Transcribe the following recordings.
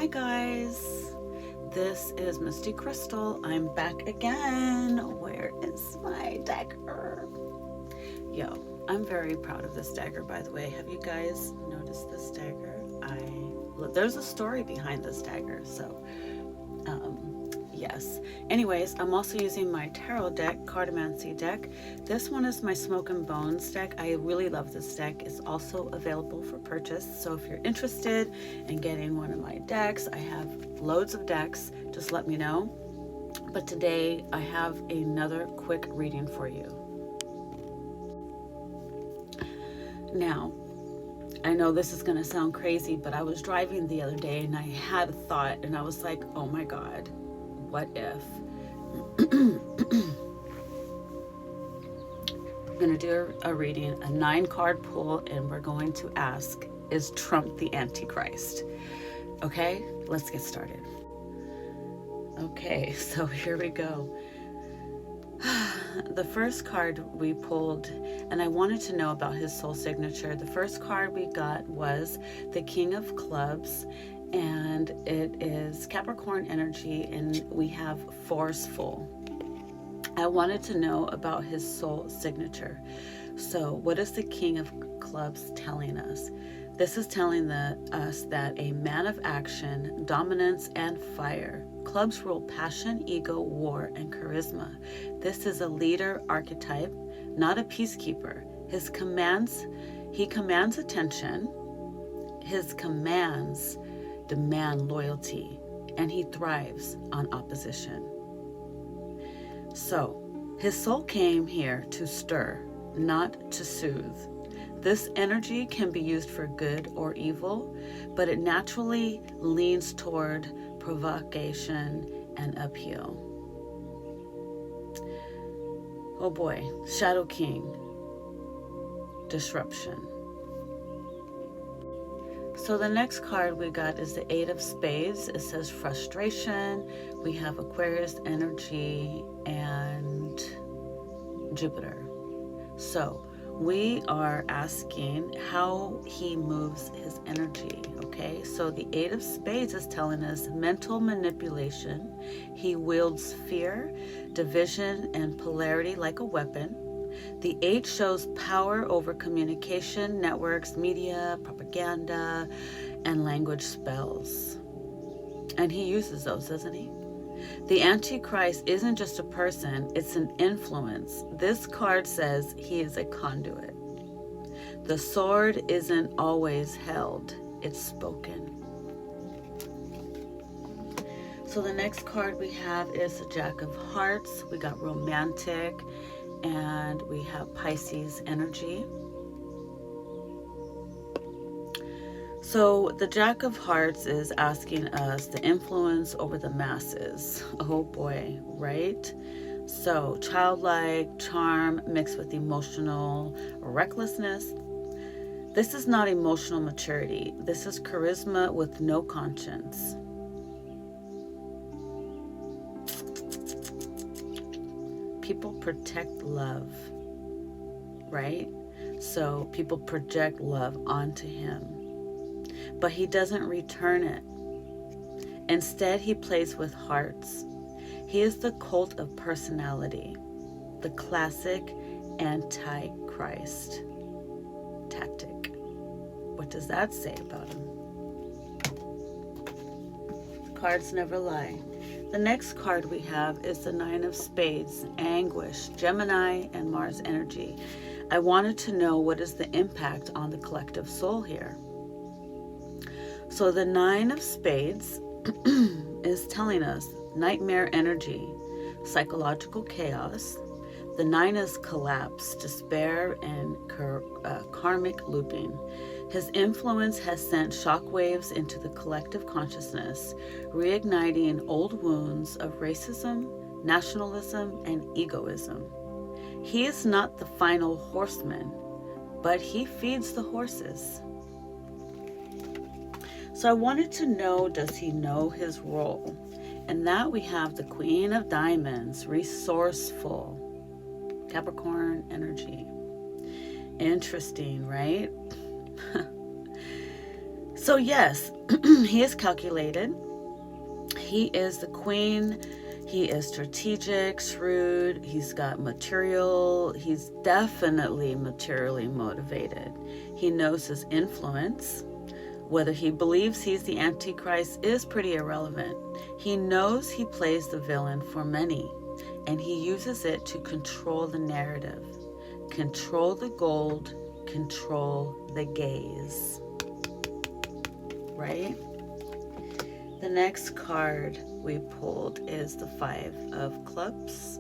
Hi guys, this is Misty Crystal. I'm back again. Where is my dagger? Yo, I'm very proud of this dagger, by the way. Have you guys noticed this dagger? There's a story behind this dagger, so yes. Anyways, I'm also using my tarot deck, Cartomancy deck. This one is my Smoking Bones deck. I really love this deck. It's also available for purchase. So if you're interested in getting one of my decks, I have loads of decks. Just let me know. But today I have another quick reading for you. Now, I know this is going to sound crazy, but I was driving the other day and I had a thought and I was like, oh my God, what if? I'm going to do a reading, a 9-card pull, and we're going to ask, is Trump the Antichrist? Okay, let's get started. Okay, so here we go. The first card we pulled, and I wanted to know about his soul signature. The first card we got was the King of Clubs, and it is Capricorn energy, and we have forceful. I wanted to know about his soul signature. So what is the King of Clubs telling us? This is telling us that a man of action, dominance, and fire. Clubs rule passion, ego, war, and charisma. This is a leader archetype, not a peacekeeper. He commands attention. His commands demand loyalty, and he thrives on opposition. So, his soul came here to stir, not to soothe. This energy can be used for good or evil, but it naturally leans toward provocation and upheaval. Oh boy, Shadow King, disruption. So the next card we got is the 8 of Spades. It says frustration. We have Aquarius energy and Jupiter. So we are asking how he moves his energy, okay? So the 8 of Spades is telling us mental manipulation. He wields fear, division, and polarity like a weapon. The 8 shows power over communication, networks, media, propaganda, and language spells. And he uses those, doesn't he? The Antichrist isn't just a person, it's an influence. This card says he is a conduit. The sword isn't always held, it's spoken. So the next card we have is the Jack of Hearts. We got romantic, and we have Pisces energy. So the Jack of Hearts is asking us the influence over the masses. Oh boy, right? So childlike charm mixed with emotional recklessness. This is not emotional maturity. This is charisma with no conscience. People protect love, right? So people project love onto him, but he doesn't return it. Instead, he plays with hearts. He is the cult of personality, the classic Antichrist tactic. What does that say about him? The cards never lie. The next card we have is the 9 of Spades, anguish, Gemini, and Mars energy. I wanted to know what is the impact on the collective soul here. So the 9 of Spades is telling us nightmare energy, psychological chaos. The 9 is collapse, despair, and karmic looping. His influence has sent shockwaves into the collective consciousness, reigniting old wounds of racism, nationalism, and egoism. He is not the final horseman, but he feeds the horses. So I wanted to know, does he know his role? And that we have the Queen of Diamonds, resourceful, Capricorn energy. Interesting, right? So yes, he is calculated. He is the queen. He is strategic, shrewd. He's got material. He's definitely materially motivated. He knows his influence. Whether he believes he's the Antichrist is pretty irrelevant. He knows he plays the villain for many, and he uses it to control the narrative, control the gold, control the gaze. Right? The next card we pulled is the 5 of clubs,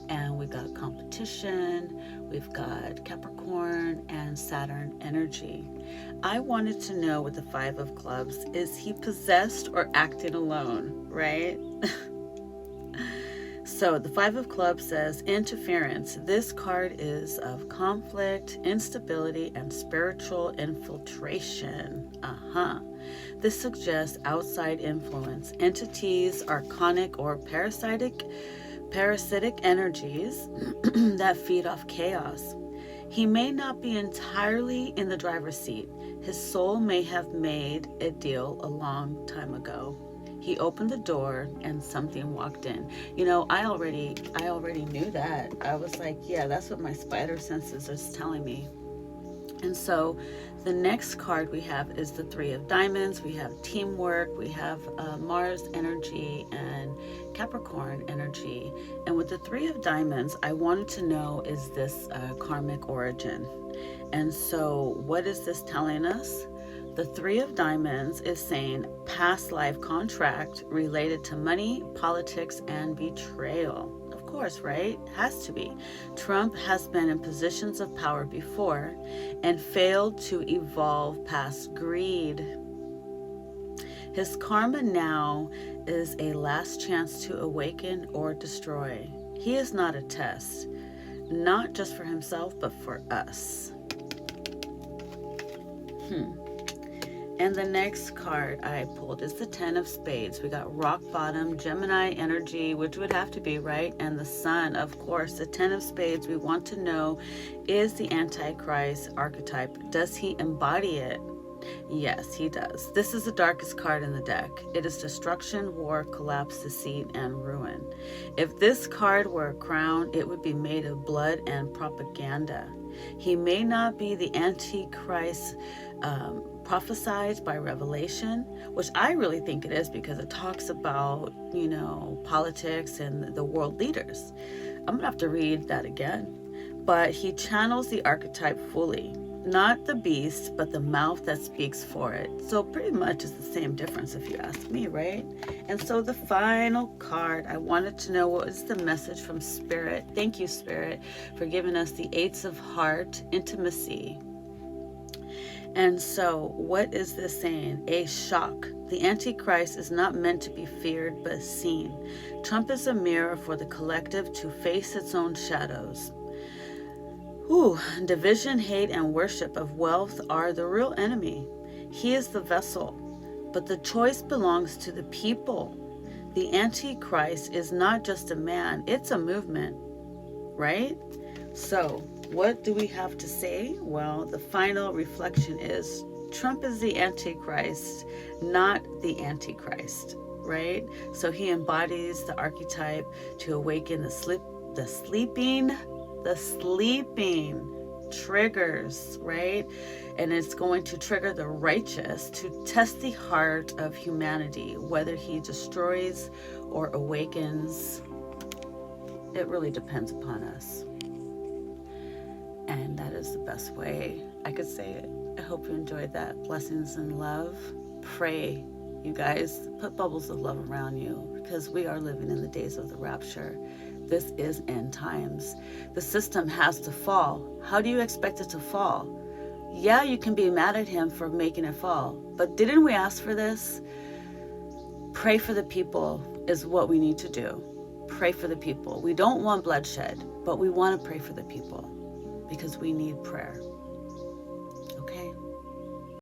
and we got competition, we've got Capricorn and Saturn energy. I wanted to know with the 5 of clubs, is he possessed or acting alone, right? So the 5 of clubs says interference. This card is of conflict, instability, and spiritual infiltration. This suggests outside influence, entities, archonic or parasitic energies that feed off chaos. He may not be entirely in the driver's seat. His soul may have made a deal a long time ago. He opened the door and something walked in. You know, I already knew that. I was like, yeah, that's what my spider senses is telling me. And so the next card we have is the 3 of diamonds. We have teamwork. We have Mars energy and Capricorn energy. And with the 3 of diamonds, I wanted to know, is this karmic origin? And so what is this telling us? The 3 of diamonds is saying past life contract related to money, politics, and betrayal. Of course, right? Has to be. Trump has been in positions of power before and failed to evolve past greed. His karma now is a last chance to awaken or destroy. He is not a test, not just for himself, but for us. And the next card I pulled is the 10 of spades. We got rock bottom, Gemini energy, which would have to be, right? And the sun, of course. The 10 of spades, we want to know, is the Antichrist archetype. Does he embody it? Yes, he does. This is the darkest card in the deck. It is destruction, war, collapse, deceit, and ruin. If this card were a crown, it would be made of blood and propaganda. He may not be the Antichrist prophesied by Revelation, which I really think it is, because it talks about, you know, politics and the world leaders. I'm gonna have to read that again. But he channels the archetype fully, not the beast, but the mouth that speaks for it. So pretty much it's the same difference if you ask me, right? And so the final card, I wanted to know, what is the message from Spirit? Thank you, Spirit, for giving us the 8s of heart, intimacy. And so what is this saying? A shock. The Antichrist is not meant to be feared, but seen. Trump is a mirror for the collective to face its own shadows. Division, hate, and worship of wealth are the real enemy. He is the vessel, but the choice belongs to the people. The Antichrist is not just a man, it's a movement, right? So what do we have to say? Well, the final reflection is Trump is the Antichrist, not the Antichrist, right? So he embodies the archetype to awaken the sleeping triggers, right? And it's going to trigger the righteous to test the heart of humanity, whether he destroys or awakens. It really depends upon us. And that is the best way I could say it. I hope you enjoyed that. Blessings and love. Pray, you guys. Put bubbles of love around you, because we are living in the days of the rapture. This is end times. The system has to fall. How do you expect it to fall? Yeah, you can be mad at him for making it fall, but didn't we ask for this? Pray for the people is what we need to do. Pray for the people. We don't want bloodshed, but we want to pray for the people, because we need prayer.